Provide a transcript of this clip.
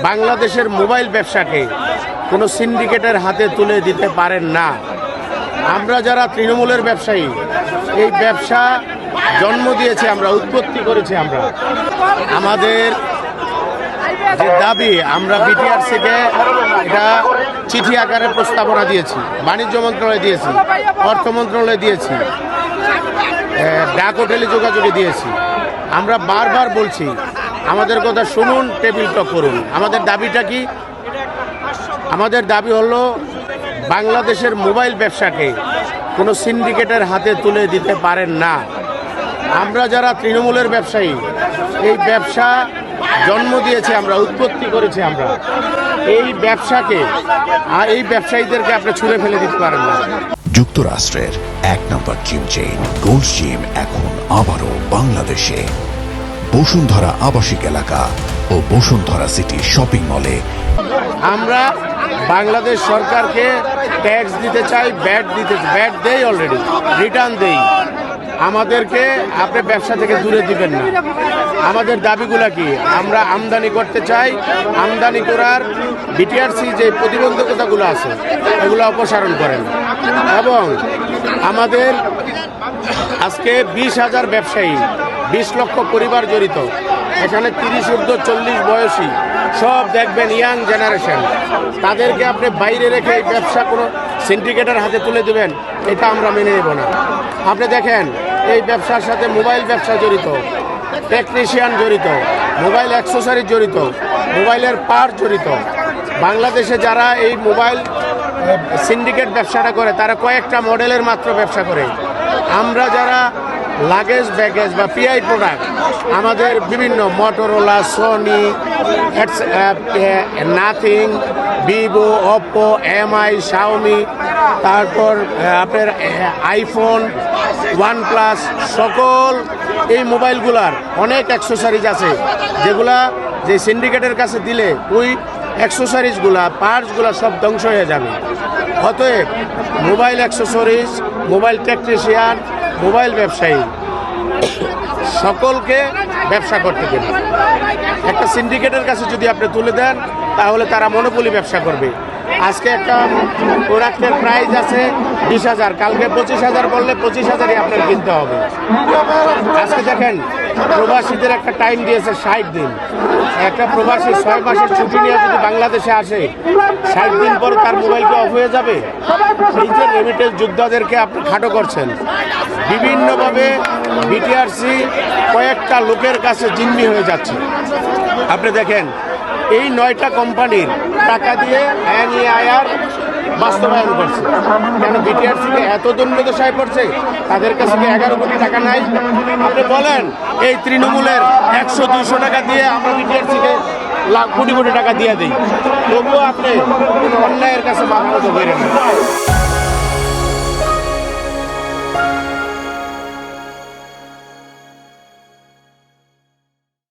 বাংলাদেশের মোবাইল ব্যবসাকে কোনো সিন্ডিকেটের হাতে তুলে দিতে পারেন না। আমরা যারা তৃণমূলের ব্যবসায়ী, এই ব্যবসা জন্ম দিয়েছে আমরা, উৎপত্তি করেছি আমরা। আমাদের যে দাবি, আমরা বিটিআরসিকে এটা চিঠি আকারে প্রস্তাবনা দিয়েছি, বাণিজ্য মন্ত্রণালয়ে দিয়েছি, অর্থ মন্ত্রণালয়ে দিয়েছি, ডাক ও টেলিযোগাযোগে দিয়েছি। আমরা বারবার বলছি আমাদের কথা শুনুন, টেবিল টক করুন। আমাদের দাবিটা কি? আমাদের দাবি হলো বাংলাদেশের মোবাইল ব্যবসাকে কোনো সিন্ডিকেটের হাতে তুলে দিতে পারেন না। আমরা যারা তৃণমূলের ব্যবসায়ী, এই ব্যবসা জন্ম দিয়েছে আমরা, উৎপত্তি করেছি আমরা। এই ব্যবসাকে এই ব্যবসায়ীদেরকে আপনি ছুঁড়ে ফেলে দিতে পারেন না। যুক্তরাষ্ট্রের 1 নম্বর জিম চেইন গোল্ডস জিম এখন আবারও বাংলাদেশে বসুন্ধরা আবাসিক এলাকা ও বসুন্ধরা সিটি শপিং মলে। আমরা বাংলাদেশ সরকারকে ট্যাক্স দিতে চাই, ব্যাট দেই, অলরেডি রিটার্ন দেই। আমাদেরকে আপনি ব্যবসা থেকে দূরে দিবেন না। আমাদের দাবিগুলা কি? আমরা আমদানি করতে চাই, আমদানি করার বিটিআরসি যে প্রতিবন্ধকতাগুলো আছে এগুলো অপসারণ করেন। এবং আমাদের আজকে 20,000 ব্যবসায়ী, 20 লক্ষ পরিবার জড়িত। এখানে 30 ঊর্ধ্ব 40 বয়সী সব দেখবেন ইয়াং জেনারেশন। তাদেরকে আপনি বাইরে রেখে এই ব্যবসা কোনো সিন্ডিকেটের হাতে তুলে দেবেন, এটা আমরা মেনে নেব না। আপনি দেখেন এই ব্যবসার সাথে মোবাইল ব্যবসা জড়িত, টেকনিশিয়ান জড়িত, মোবাইল অ্যাক্সেসরিজ জড়িত, মোবাইলের পার্ট জড়িত। বাংলাদেশে যারা এই মোবাইল সিন্ডিকেট ব্যবসাটা করে তারা কয়েকটা মডেলের মাত্র ব্যবসা করে। আমরা যারা লাগেজ ব্যাগেজ বা পিআই প্রোডাক্ট, আমাদের বিভিন্ন Motorola, Sony, Nothing, Vivo, Oppo, MI, Xiaomi, তারপর আপনার আইফোন, ওয়ানপ্লাস, সকল এই মোবাইলগুলার অনেক অ্যাক্সেসরিজ আছে যেগুলা যে সিন্ডিকেটের কাছে দিলে ওই অ্যাক্সেসরিজগুলা, পার্টসগুলা সব ধ্বংস হয়ে যাবে। অতএব mobile accessories, mobile technician, mobile ব্যবসায়ী সকলকে ব্যবসা করতে দেবেন। একটা সিন্ডিকেটের কাছে যদি আপনি তুলে দেন তাহলে তারা মনোপলি ব্যবসা করবে। আজকে একটা প্রোডাক্টের প্রাইস আছে 20,000, কালকে 25,000 বললে 25,000ই আপনার কিনতে হবে। আজকে দেখেন প্রবাসীদের একটা টাইম দিয়েছে 60 দিন। একটা প্রবাসী 6 মাসের ছুটি নিয়ে যদি বাংলাদেশে আসে, 60 দিন পর তার মোবাইলকে অফ হয়ে যাবে। এই যে রেমিটেন্স যোদ্ধাদেরকে আপনি খাটো করছেন, বিভিন্নভাবে বিটিআরসি কয়েকটা লোকের কাছে জিম্মি হয়ে যাচ্ছে। আপনি দেখেন এই 9টা কোম্পানির টাকা দিয়ে এনইআইআর বাস্তবায়ন করছে। কেন বিটিআরসিকে এত দুর্দশায় পড়ছে? তাদের কাছে কি 11 কোটি টাকা নাই? আপনি বলেন এই তৃণমূলের 100-200 টাকা দিয়ে আমরা বিটিআরসিকে কোটি কোটি টাকা দিয়ে দিই, তবুও আপনি অন্যায়ের কাছে মাথা নত করেন না।